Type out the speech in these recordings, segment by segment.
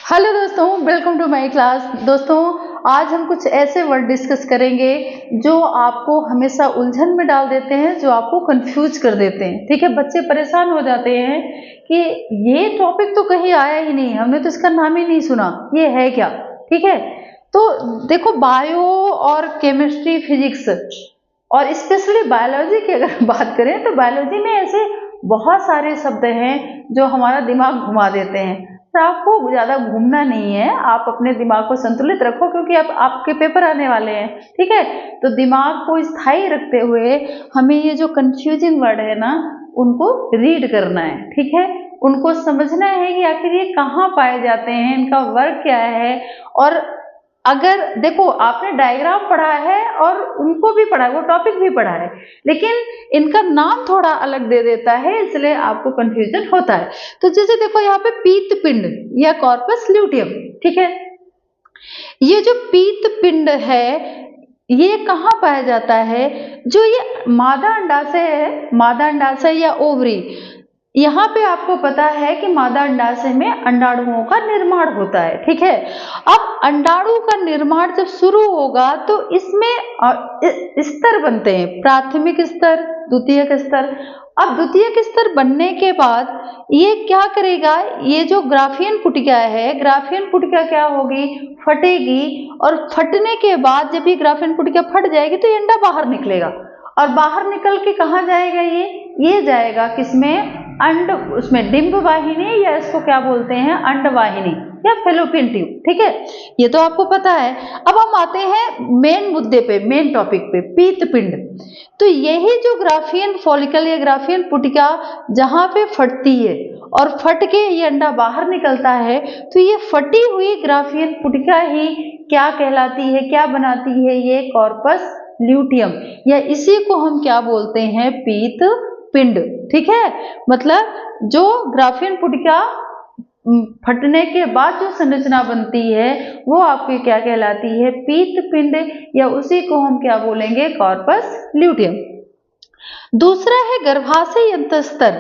Hello दोस्तों, welcome to my class. दोस्तों, आज हम कुछ ऐसे वर्ड डिस्कस करेंगे जो आपको हमेशा उलझन में डाल देते हैं, जो आपको कंफ्यूज कर देते हैं। ठीक है, बच्चे परेशान हो जाते हैं कि ये टॉपिक तो कहीं आया ही नहीं, हमने तो इसका नाम ही नहीं सुना, ये है क्या। ठीक है, तो देखो, बायो और केमिस्ट्री, फिजिक्स और स्पेशली बायोलॉजी की अगर बात करें तो बायोलॉजी में ऐसे बहुत सारे शब्द हैं जो हमारा दिमाग घुमा देते हैं। तो आपको ज़्यादा घूमना नहीं है, आप अपने दिमाग को संतुलित रखो क्योंकि अब आपके पेपर आने वाले हैं। ठीक है, तो दिमाग को स्थायी रखते हुए हमें ये जो कंफ्यूजिंग वर्ड है ना, उनको रीड करना है। ठीक है, उनको समझना है कि आखिर ये कहाँ पाए जाते हैं, इनका वर्क क्या है। और अगर देखो, आपने डायग्राम पढ़ा है और उनको भी पढ़ा है, वो टॉपिक भी पढ़ा है, लेकिन इनका नाम थोड़ा अलग दे देता है, इसलिए आपको कंफ्यूजन होता है। तो जैसे देखो यहाँ पे पीत पिंड या कॉर्पस ल्यूटियम। ठीक है, ये जो पीत पिंड है ये कहाँ पाया जाता है? जो ये मादा अंडाशय है, मादा अंडाशय या ओवरी, यहाँ पे आपको पता है कि मादा अंडाशय में अंडाणुओं का निर्माण होता है। ठीक है, अब अंडाणु का निर्माण जब शुरू होगा तो इसमें स्तर बनते हैं, प्राथमिक स्तर, द्वितीयक स्तर। अब द्वितीयक स्तर बनने के बाद ये क्या करेगा, ये जो ग्राफियन पुटिका है, ग्राफियन पुटिका क्या होगी, फटेगी। और फटने के बाद जब ये ग्राफियन पुटिका फट जाएगी तो ये अंडा बाहर निकलेगा, और बाहर निकल के कहाँ जाएगा, ये जाएगा किसमें, अंड, उसमें डिंब वाहिनी, या इसको क्या बोलते हैं, अंडवाहिनी या फेलोपियन ट्यूब। ठीक है, ये तो आपको पता है। अब हम आते हैं मेन मुद्दे पे, मेन टॉपिक पे, पीत पिंड। तो यही जो ग्राफियन फॉलिकल या ग्राफियन पुटिका जहां पे फटती है और फट के ये अंडा बाहर निकलता है, तो ये फटी हुई ग्राफियन पुटिका ही क्या कहलाती है, क्या बनाती है, ये कॉर्पस ल्यूटियम, या इसी को हम क्या बोलते हैं, पीत पिंड। ठीक है, मतलब जो ग्राफियन पुटिका फटने के बाद जो संरचना बनती है वो आपकी क्या कहलाती है, पीत पिंड, या उसी को हम क्या बोलेंगे, कॉर्पस ल्यूटियम। दूसरा है गर्भाशय अंतस्तर।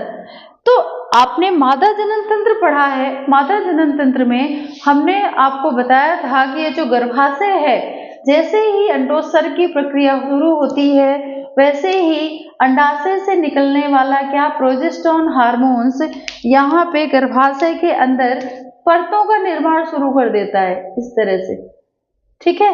तो आपने मादा जनन तंत्र पढ़ा है, मादा जनन तंत्र में हमने आपको बताया था कि ये जो गर्भाशय है, जैसे ही अंडोत्सर्ग की प्रक्रिया शुरू होती है वैसे ही अंडाशय से निकलने वाला क्या, प्रोजेस्टेरोन हार्मोन्स यहाँ पे गर्भाशय के अंदर परतों का निर्माण शुरू कर देता है, इस तरह से। ठीक है,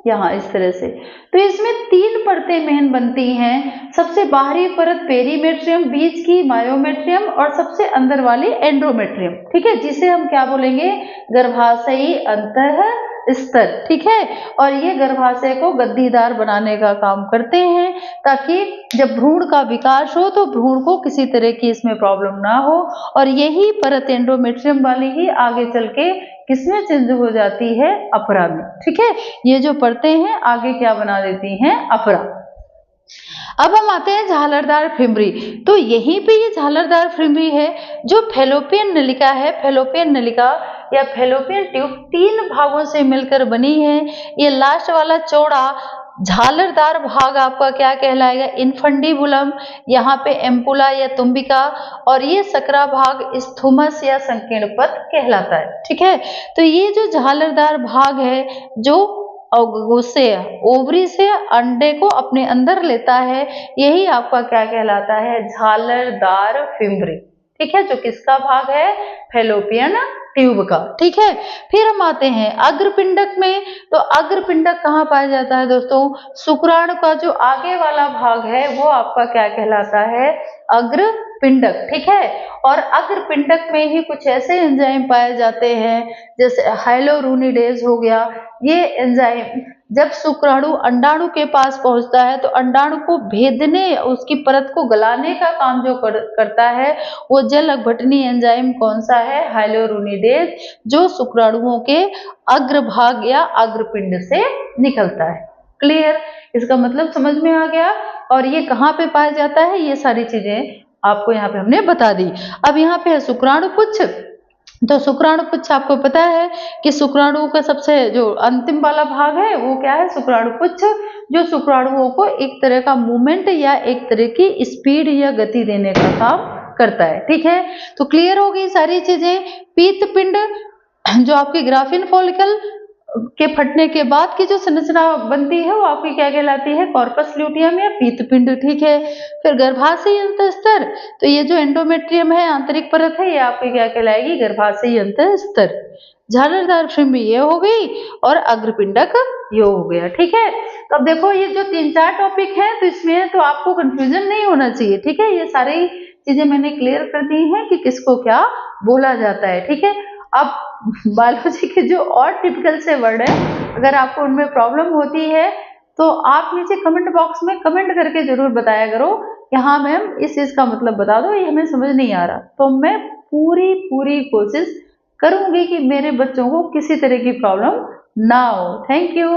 यहाँ इस तरह से। तो इसमें 3 परतें मेन बनती हैं। सबसे बाहरी परत पेरीमेट्रियम, बीच की मायोमेट्रियम, और सबसे अंदर वाली एंड्रोमेट्रियम। ठीक है, जिसे हम क्या बोलेंगे, गर्भाशयी अंतः स्तर। ठीक है, और ये गर्भाशय को गद्दीदार बनाने का काम करते हैं, ताकि जब भ्रूण का विकास हो तो भ्रूण को किसी तरह की इसमें प्रॉब्लम ना हो। और यही परत एंडोमेट्रियम वाली ही आगे चल के किसमें चेंज हो जाती है, अपरा में। ठीक है, ये जो परतें हैं आगे क्या बना देती हैं, अपरा। अब हम आते हैं झालरदार फिम्बरी। तो यहीं पे ये झालरदार फिम्बरी है जो फेलोपियन नलिका है, फेलोपियन नलिका या फेलोपियन ट्यूब 3 भागों से मिलकर बनी है। ये लास्ट वाला चौड़ा झालरदार भाग आपका क्या कहलाएगा, इनफंडिबुलम, यहाँ पे एम्पुला या तुम्बिका, और ये सकरा भाग स्थूमस या संकीर्ण पथ कहलाता है। ठीक है, तो ये जो झालरदार भाग है जो उससे ओवरी से अंडे को अपने अंदर लेता है, यही आपका क्या कहलाता है, झालरदार फिम्बरी। ठीक है, जो किसका भाग है, फेलोपियन ट्यूब का। ठीक है, फिर हम आते हैं अग्रपिंडक में। तो अग्रपिंडक कहाँ पाया जाता है दोस्तों, शुक्राणु का जो आगे वाला भाग है वो आपका क्या कहलाता है, अग्रपिंडक। ठीक है, और अग्रपिंडक में ही कुछ ऐसे एंजाइम पाए जाते हैं जैसे हाइलोरुनिडेज हो गया। ये एंजाइम जब शुक्राणु अंडाणु के पास पहुंचता है तो अंडाणु को भेदने, उसकी परत को गलाने का काम जो करता है वो जल अघटनी एंजाइम कौन सा है, हाइलोरुनिडेज, जो शुक्राणुओं के अग्रभाग या अग्रपिंड से निकलता है। क्लियर, इसका मतलब समझ में आ गया। और ये कहाँ पे पाया जाता है, ये सारी चीजें आपको यहाँ पे हमने बता दी। अब यहाँ पे है शुक्राणु पुच्छ। तो शुक्राणु पुच्छ आपको पता है कि शुक्राणुओं का सबसे जो अंतिम वाला भाग है वो क्या है, शुक्राणु पुच्छ, जो शुक्राणुओं को एक तरह का मूवमेंट या एक तरह की स्पीड या गति देने का काम करता है। ठीक है, तो क्लियर हो गई सारी चीजें। पीत पिंड जो आपकी ग्राफिन फॉलिकल के फटने के बाद की जो संरचना बनती है वो आपकी क्या कहलाती है, कॉर्पस ल्यूटियम या पीतपिंड, ठीक है। फिर गर्भाशयी अंतस्तर, तो ये जो एंडोमेट्रियम है, आंतरिक परत है, ये आपकी क्या कहलाएगी, गर्भाशयी अंतस्तर। झालरदार फिल्म ये हो गई और अग्रपिंडक ये हो गया, ठीक है। तो अब देखो ये जो 3-4 टॉपिक हैं तो इसमें तो आपको कंफ्यूजन नहीं होना चाहिए, ठीक है। ये सारी चीजें मैंने क्लियर कर दी हैं कि किसको क्या बोला जाता है, ठीक है। अब बायोलॉजी के जो और टिपिकल से वर्ड है, अगर आपको उनमें प्रॉब्लम होती है तो आप नीचे कमेंट बॉक्स में कमेंट करके जरूर बताया करो कि हाँ मैम इस चीज का मतलब बता दो, ये हमें समझ नहीं आ रहा। तो मैं पूरी पूरी कोशिश करूंगी कि मेरे बच्चों को किसी तरह की प्रॉब्लम ना हो। Thank you.